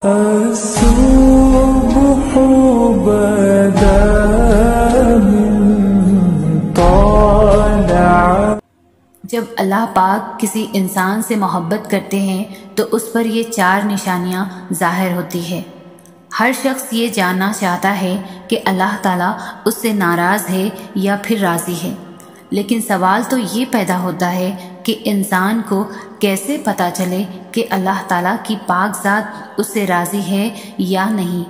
الصبح بدا من طالع۔ جب اللہ پاک کسی انسان سے محبت کرتے ہیں تو اس پر یہ 4 نشانیاں ظاہر ہوتی ہے۔ ہر شخص یہ جاننا چاہتا ہے کہ اللہ تعالیٰ اس سے ناراض ہے یا پھر راضی ہے، لیکن سوال تو یہ پیدا ہوتا ہے کہ انسان کو کیسے پتہ چلے کہ اللہ تعالیٰ کی پاک ذات اس سے راضی ہے یا نہیں۔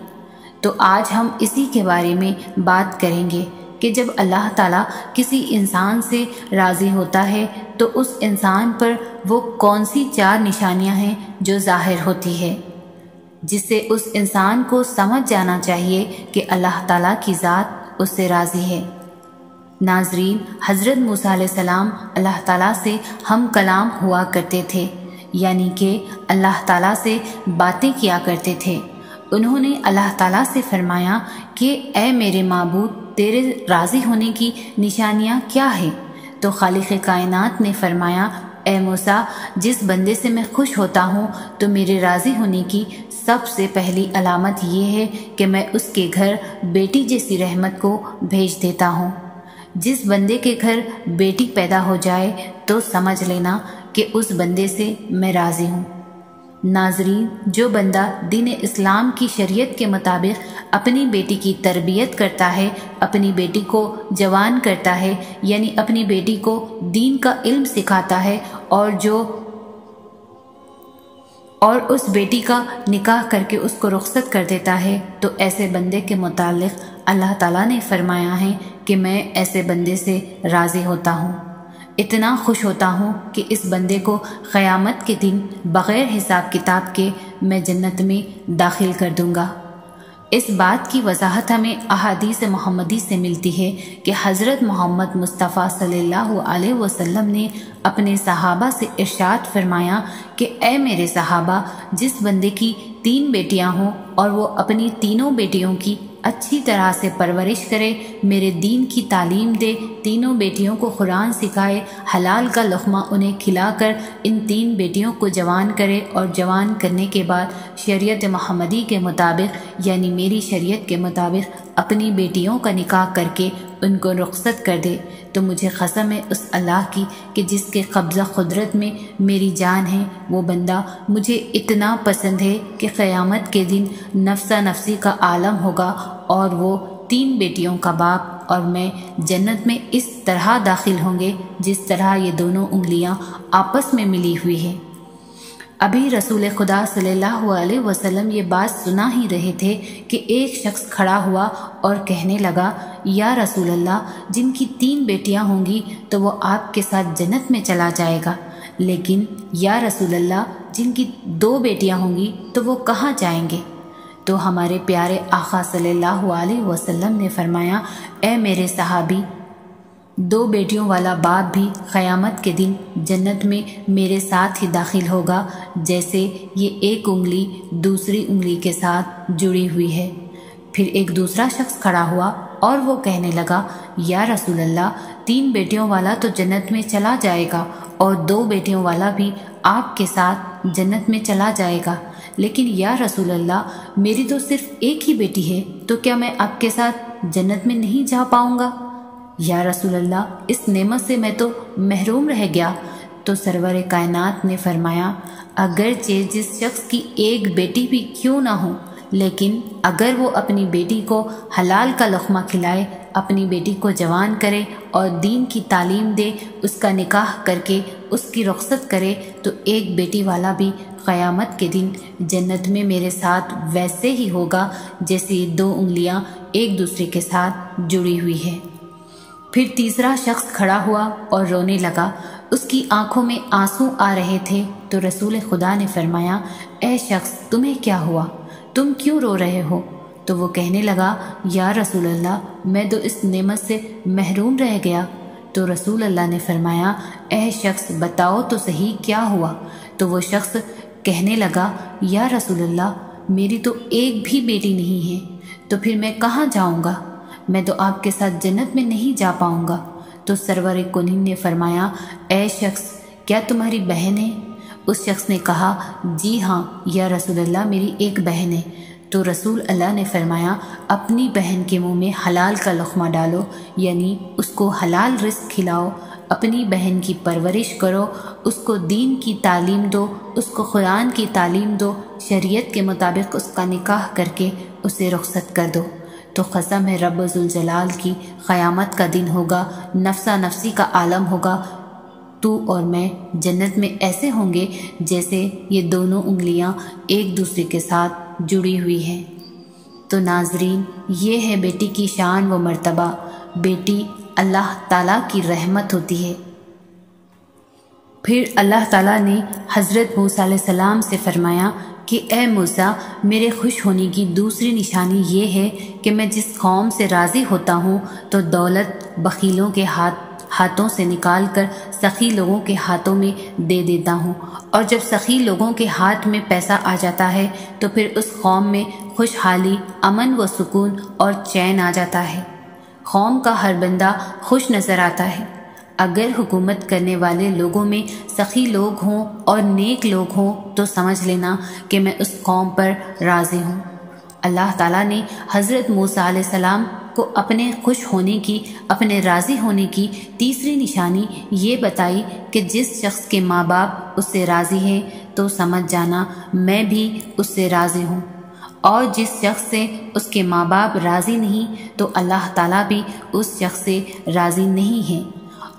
تو آج ہم اسی کے بارے میں بات کریں گے کہ جب اللہ تعالیٰ کسی انسان سے راضی ہوتا ہے تو اس انسان پر وہ کون سی 4 نشانیاں ہیں جو ظاہر ہوتی ہے، جس سے اس انسان کو سمجھ جانا چاہیے کہ اللہ تعالیٰ کی ذات اس سے راضی ہے۔ ناظرین، حضرت موسیٰ علیہ السلام اللہ تعالیٰ سے ہم کلام ہوا کرتے تھے، یعنی کہ اللہ تعالیٰ سے باتیں کیا کرتے تھے۔ انہوں نے اللہ تعالیٰ سے فرمایا کہ اے میرے معبود، تیرے راضی ہونے کی نشانیاں کیا ہیں؟ تو خالق کائنات نے فرمایا، اے موسیٰ، جس بندے سے میں خوش ہوتا ہوں تو میرے راضی ہونے کی سب سے پہلی علامت یہ ہے کہ میں اس کے گھر بیٹی جیسی رحمت کو بھیج دیتا ہوں۔ جس بندے کے گھر بیٹی پیدا ہو جائے تو سمجھ لینا کہ اس بندے سے میں راضی ہوں۔ ناظرین، جو بندہ دین اسلام کی شریعت کے مطابق اپنی بیٹی کی تربیت کرتا ہے، اپنی بیٹی کو جوان کرتا ہے، یعنی اپنی بیٹی کو دین کا علم سکھاتا ہے، اور اس بیٹی کا نکاح کر کے اس کو رخصت کر دیتا ہے، تو ایسے بندے کے متعلق اللہ تعالیٰ نے فرمایا ہے کہ میں ایسے بندے سے راضی ہوتا ہوں، اتنا خوش ہوتا ہوں کہ اس بندے کو قیامت کے دن بغیر حساب کتاب کے میں جنت میں داخل کر دوں گا۔ اس بات کی وضاحت ہمیں احادیث محمدی سے ملتی ہے کہ حضرت محمد مصطفیٰ صلی اللہ علیہ وسلم نے اپنے صحابہ سے ارشاد فرمایا کہ اے میرے صحابہ، جس بندے کی 3 بیٹیاں ہوں اور وہ اپنی تینوں بیٹیوں کی اچھی طرح سے پرورش کرے، میرے دین کی تعلیم دے، تینوں بیٹیوں کو قرآن سکھائے، حلال کا لقمہ انہیں کھلا کر ان 3 بیٹیوں کو جوان کرے، اور جوان کرنے کے بعد شریعت محمدی کے مطابق، یعنی میری شریعت کے مطابق اپنی بیٹیوں کا نکاح کر کے ان کو رخصت کر دے، تو مجھے قسم ہے اس اللہ کی کہ جس کے قبضہ قدرت میں میری جان ہے، وہ بندہ مجھے اتنا پسند ہے کہ قیامت کے دن نفسا نفسی کا عالم ہوگا، اور وہ 3 بیٹیوں کا باپ اور میں جنت میں اس طرح داخل ہوں گے جس طرح یہ دونوں انگلیاں آپس میں ملی ہوئی ہیں۔ ابھی رسول خدا صلی اللہ علیہ وسلم یہ بات سنا ہی رہے تھے کہ ایک شخص کھڑا ہوا اور کہنے لگا، یا رسول اللہ، جن کی 3 بیٹیاں ہوں گی تو وہ آپ کے ساتھ جنت میں چلا جائے گا، لیکن یا رسول اللہ، جن کی 2 بیٹیاں ہوں گی تو وہ کہاں جائیں گے؟ تو ہمارے پیارے آقا صلی اللہ علیہ وسلم نے فرمایا، اے میرے صحابی، 2 بیٹیوں والا باپ بھی قیامت کے دن جنت میں میرے ساتھ ہی داخل ہوگا، جیسے یہ ایک انگلی دوسری انگلی کے ساتھ جڑی ہوئی ہے۔ پھر ایک دوسرا شخص کھڑا ہوا اور وہ کہنے لگا، یا رسول اللہ، 3 بیٹیوں والا تو جنت میں چلا جائے گا اور 2 بیٹیوں والا بھی آپ کے ساتھ جنت میں چلا جائے گا، لیکن یا رسول اللہ، میری تو صرف ایک ہی بیٹی ہے، تو کیا میں آپ کے ساتھ جنت میں نہیں جا پاؤں گا؟ یا رسول اللہ، اس نعمت سے میں تو محروم رہ گیا۔ تو سرور کائنات نے فرمایا، اگرچہ جس شخص کی ایک بیٹی بھی کیوں نہ ہو، لیکن اگر وہ اپنی بیٹی کو حلال کا لقمہ کھلائے، اپنی بیٹی کو جوان کرے اور دین کی تعلیم دے، اس کا نکاح کر کے اس کی رخصت کرے، تو ایک بیٹی والا بھی قیامت کے دن جنت میں میرے ساتھ ویسے ہی ہوگا جیسے 2 انگلیاں ایک دوسرے کے ساتھ جڑی ہوئی ہے۔ پھر تیسرا شخص کھڑا ہوا اور رونے لگا، اس کی آنکھوں میں آنسو آ رہے تھے، تو رسول خدا نے فرمایا، اے شخص، تمہیں کیا ہوا؟ تم کیوں رو رہے ہو؟ تو وہ کہنے لگا، یا رسول اللہ، میں تو اس نعمت سے محروم رہ گیا۔ تو رسول اللہ نے فرمایا، اے شخص، بتاؤ تو صحیح کیا ہوا؟ تو وہ شخص کہنے لگا، یا رسول اللہ، میری تو ایک بھی بیٹی نہیں ہے، تو پھر میں کہاں جاؤں گا؟ میں تو آپ کے ساتھ جنت میں نہیں جا پاؤں گا۔ تو سرور کونین نے فرمایا، اے شخص، کیا تمہاری بہن ہے؟ اس شخص نے کہا جی ہاں یا رسول اللہ، میری ایک بہن ہے۔ تو رسول اللہ نے فرمایا اپنی بہن کے منہ میں حلال کا لقمہ ڈالو، یعنی اس کو حلال رزق کھلاؤ، اپنی بہن کی پرورش کرو، اس کو دین کی تعلیم دو، اس کو قرآن کی تعلیم دو، شریعت کے مطابق اس کا نکاح کر کے اسے رخصت کر دو۔ تو قسم ہے رب ذوالجلال کی، قیامت کا دن ہوگا، نفسا نفسی کا عالم ہوگا، تو اور میں جنت میں ایسے ہوں گے جیسے یہ دونوں انگلیاں ایک دوسرے کے ساتھ جڑی ہوئی ہیں۔ تو ناظرین، یہ ہے بیٹی کی شان و مرتبہ۔ بیٹی اللہ تعالیٰ کی رحمت ہوتی ہے۔ پھر اللہ تعالیٰ نے حضرت موسیٰ علیہ السلام سے فرمایا کہ اے موسیٰ، میرے خوش ہونے کی دوسری نشانی یہ ہے کہ میں جس قوم سے راضی ہوتا ہوں تو دولت بخیلوں کے ہاتھوں سے نکال کر سخی لوگوں کے ہاتھوں میں دے دیتا ہوں، اور جب سخی لوگوں کے ہاتھ میں پیسہ آ جاتا ہے تو پھر اس قوم میں خوشحالی، امن و سکون اور چین آ جاتا ہے۔ قوم کا ہر بندہ خوش نظر آتا ہے۔ اگر حکومت کرنے والے لوگوں میں سخی لوگ ہوں اور نیک لوگ ہوں تو سمجھ لینا کہ میں اس قوم پر راضی ہوں۔ اللہ تعالیٰ نے حضرت موسیٰ علیہ السلام کو اپنے خوش ہونے کی، اپنے راضی ہونے کی تیسری نشانی یہ بتائی کہ جس شخص کے ماں باپ اس سے راضی ہیں تو سمجھ جانا میں بھی اس سے راضی ہوں، اور جس شخص سے اس کے ماں باپ راضی نہیں تو اللہ تعالیٰ بھی اس شخص سے راضی نہیں ہے۔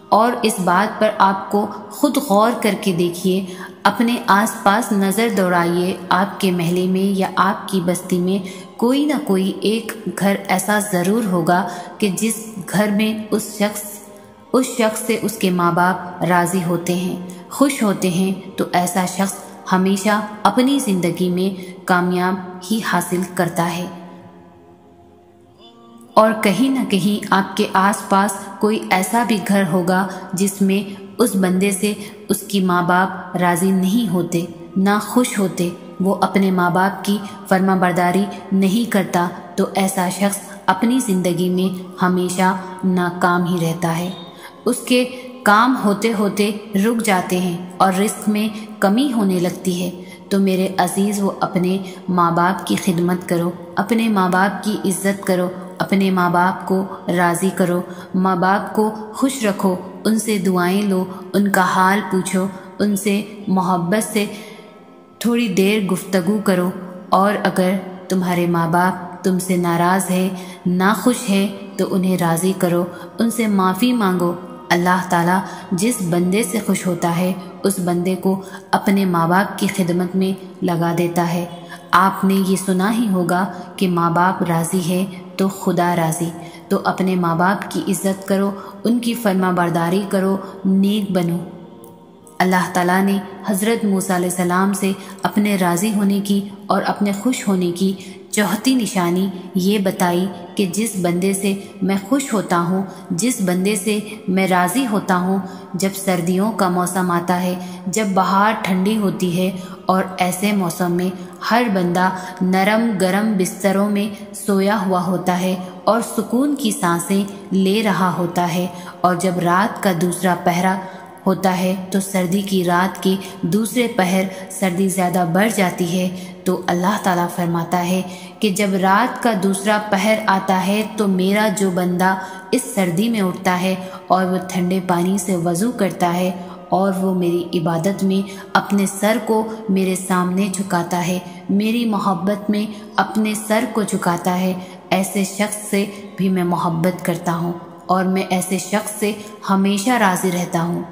اور اس بات پر آپ کو خود غور کر کے دیکھیے، اپنے آس پاس نظر دوڑائیے، آپ کے محلے میں یا آپ کی بستی میں کوئی نہ کوئی ایک گھر ایسا ضرور ہوگا کہ جس گھر میں اس شخص سے اس کے ماں باپ راضی ہوتے ہیں، خوش ہوتے ہیں، تو ایسا شخص ہمیشہ اپنی زندگی میں کامیاب ہی حاصل کرتا ہے۔ اور کہیں نہ کہیں آپ کے آس پاس کوئی ایسا بھی گھر ہوگا جس میں اس بندے سے اس کی ماں باپ راضی نہیں ہوتے، نہ خوش ہوتے، وہ اپنے ماں باپ کی فرما برداری نہیں کرتا، تو ایسا شخص اپنی زندگی میں ہمیشہ ناکام ہی رہتا ہے۔ اس کے کام ہوتے ہوتے رک جاتے ہیں اور رزق میں کمی ہونے لگتی ہے۔ تو میرے عزیز، وہ اپنے ماں باپ کی خدمت کرو، اپنے ماں باپ کی عزت کرو، اپنے ماں باپ کو راضی کرو، ماں باپ کو خوش رکھو، ان سے دعائیں لو، ان کا حال پوچھو، ان سے محبت سے تھوڑی دیر گفتگو کرو، اور اگر تمہارے ماں باپ تم سے ناراض ہے، ناخوش ہے، تو انہیں راضی کرو، ان سے معافی مانگو۔ اللہ تعالیٰ جس بندے سے خوش ہوتا ہے اس بندے کو اپنے ماں باپ کی خدمت میں لگا دیتا ہے۔ آپ نے یہ سنا ہی ہوگا کہ ماں باپ راضی ہے تو خدا راضی۔ تو اپنے ماں باپ کی عزت کرو، ان کی فرما برداری کرو، نیک بنو۔ اللہ تعالیٰ نے حضرت موسیٰ علیہ السلام سے اپنے راضی ہونے کی اور اپنے خوش ہونے کی چوتھی نشانی یہ بتائی کہ جس بندے سے میں خوش ہوتا ہوں، جس بندے سے میں راضی ہوتا ہوں، جب سردیوں کا موسم آتا ہے، جب بہار ٹھنڈی ہوتی ہے اور ایسے موسم میں ہر بندہ نرم گرم بستروں میں سویا ہوا ہوتا ہے اور سکون کی سانسیں لے رہا ہوتا ہے، اور جب رات کا دوسرا پہرا ہوتا ہے تو سردی کی رات کے دوسرے پہر سردی زیادہ بڑھ جاتی ہے، تو اللہ تعالیٰ فرماتا ہے کہ جب رات کا دوسرا پہر آتا ہے تو میرا جو بندہ اس سردی میں اٹھتا ہے اور وہ ٹھنڈے پانی سے وضو کرتا ہے اور وہ میری عبادت میں اپنے سر کو میرے سامنے جھکاتا ہے، میری محبت میں اپنے سر کو جھکاتا ہے، ایسے شخص سے بھی میں محبت کرتا ہوں اور میں ایسے شخص سے ہمیشہ راضی رہتا ہوں۔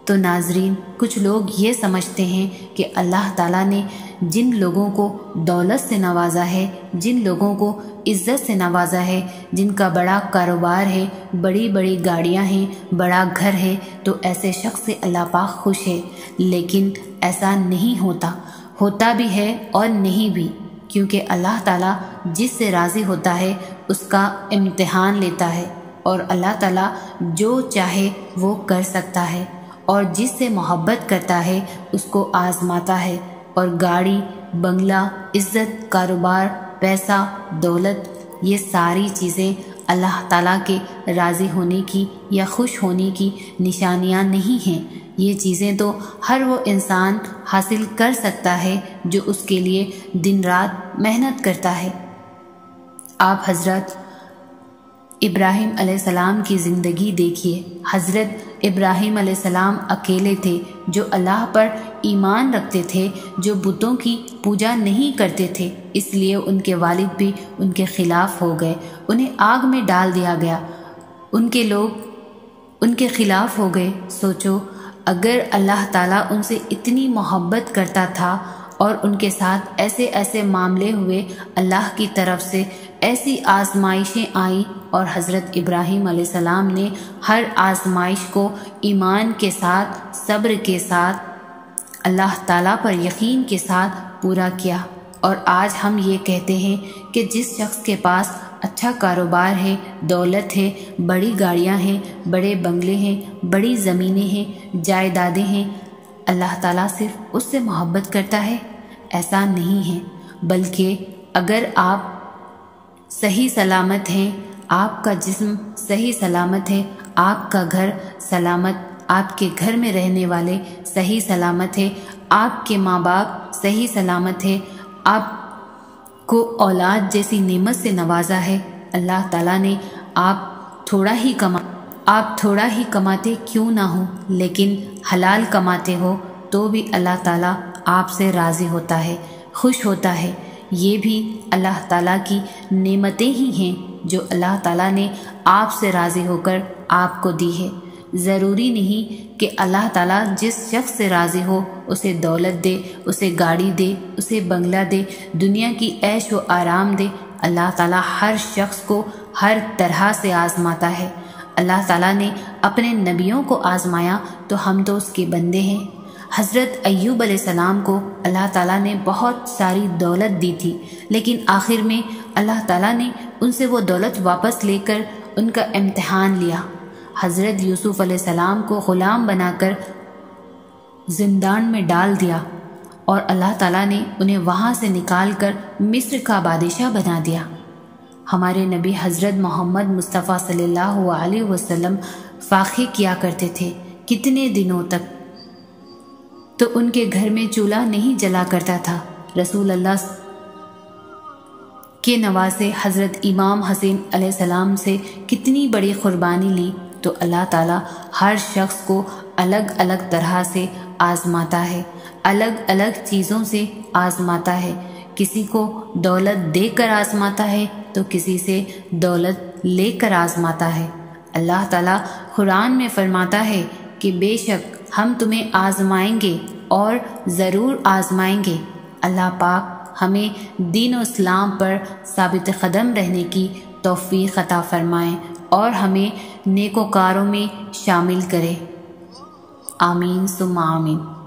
تو ناظرین، کچھ لوگ یہ سمجھتے ہیں کہ اللہ تعالیٰ نے جن لوگوں کو دولت سے نوازا ہے، جن لوگوں کو عزت سے نوازا ہے، جن کا بڑا کاروبار ہے، بڑی بڑی گاڑیاں ہیں، بڑا گھر ہے، تو ایسے شخص سے اللہ پاک خوش ہے، لیکن ایسا نہیں ہوتا بھی ہے اور نہیں بھی، کیونکہ اللہ تعالیٰ جس سے راضی ہوتا ہے اس کا امتحان لیتا ہے، اور اللہ تعالیٰ جو چاہے وہ کر سکتا ہے، اور جس سے محبت کرتا ہے اس کو آزماتا ہے، اور گاڑی، بنگلہ، عزت، کاروبار، پیسہ، دولت، یہ ساری چیزیں اللہ تعالیٰ کے راضی ہونے کی یا خوش ہونے کی نشانیاں نہیں ہیں، یہ چیزیں تو ہر وہ انسان حاصل کر سکتا ہے جو اس کے لیے دن رات محنت کرتا ہے۔ آپ حضرت ابراہیم علیہ السلام کی زندگی دیکھیے۔ حضرت ابراہیم علیہ السلام اکیلے تھے جو اللہ پر ایمان رکھتے تھے، جو بتوں کی پوجا نہیں کرتے تھے، اس لیے ان کے والد بھی ان کے خلاف ہو گئے، انہیں آگ میں ڈال دیا گیا، ان کے لوگ ان کے خلاف ہو گئے۔ سوچو، اگر اللہ تعالیٰ ان سے اتنی محبت کرتا تھا اور ان کے ساتھ ایسے ایسے معاملے ہوئے، اللہ کی طرف سے ایسی آزمائشیں آئیں اور حضرت ابراہیم علیہ السلام نے ہر آزمائش کو ایمان کے ساتھ، صبر کے ساتھ، اللہ تعالیٰ پر یقین کے ساتھ پورا کیا۔ اور آج ہم یہ کہتے ہیں کہ جس شخص کے پاس اچھا کاروبار ہے، دولت ہے، بڑی گاڑیاں ہیں، بڑے بنگلے ہیں، بڑی زمینیں ہیں، جائیدادیں ہیں، اللہ تعالیٰ صرف اس سے محبت کرتا ہے؟ ایسا نہیں ہے، بلکہ اگر آپ صحیح سلامت ہیں، آپ کا جسم صحیح سلامت ہے، آپ کا گھر سلامت، آپ کے گھر میں رہنے والے صحیح سلامت ہے، آپ کے ماں باپ صحیح سلامت ہے، آپ کو اولاد جیسی نعمت سے نوازا ہے، اللہ تعالیٰ نے آپ تھوڑا ہی کماتے کیوں نہ ہو، لیکن حلال کماتے ہو تو بھی اللہ تعالیٰ آپ سے راضی ہوتا ہے، خوش ہوتا ہے۔ یہ بھی اللہ تعالیٰ کی نعمتیں ہی ہیں جو اللہ تعالیٰ نے آپ سے راضی ہو کر آپ کو دی ہے۔ ضروری نہیں کہ اللہ تعالیٰ جس شخص سے راضی ہو اسے دولت دے، اسے گاڑی دے، اسے بنگلہ دے، دنیا کی عیش و آرام دے۔ اللہ تعالیٰ ہر شخص کو ہر طرح سے آزماتا ہے۔ اللہ تعالیٰ نے اپنے نبیوں کو آزمایا تو ہم تو اس کے بندے ہیں۔ حضرت ایوب علیہ السلام کو اللہ تعالیٰ نے بہت ساری دولت دی تھی، لیکن آخر میں اللہ تعالیٰ نے ان سے وہ دولت واپس لے کر ان کا امتحان لیا۔ حضرت یوسف علیہ السلام کو غلام بنا کر زندان میں ڈال دیا اور اللہ تعالیٰ نے انہیں وہاں سے نکال کر مصر کا بادشاہ بنا دیا۔ ہمارے نبی حضرت محمد مصطفیٰ صلی اللہ علیہ وسلم فاقے کیا کرتے تھے کتنے دنوں تک، تو ان کے گھر میں چولہا نہیں جلا کرتا تھا۔ رسول اللہ کے نواسے حضرت امام حسین علیہ السلام سے کتنی بڑی قربانی لی، تو اللہ تعالیٰ ہر شخص کو الگ الگ طرح سے آزماتا ہے، الگ الگ چیزوں سے آزماتا ہے۔ کسی کو دولت دے کر آزماتا ہے تو کسی سے دولت لے کر آزماتا ہے۔ اللہ تعالیٰ قرآن میں فرماتا ہے کہ بے شک ہم تمہیں آزمائیں گے اور ضرور آزمائیں گے۔ اللہ پاک ہمیں دین و اسلام پر ثابت قدم رہنے کی توفیق عطا فرمائیں اور ہمیں نیکوکاروں میں شامل کرے۔ آمین ثم آمین۔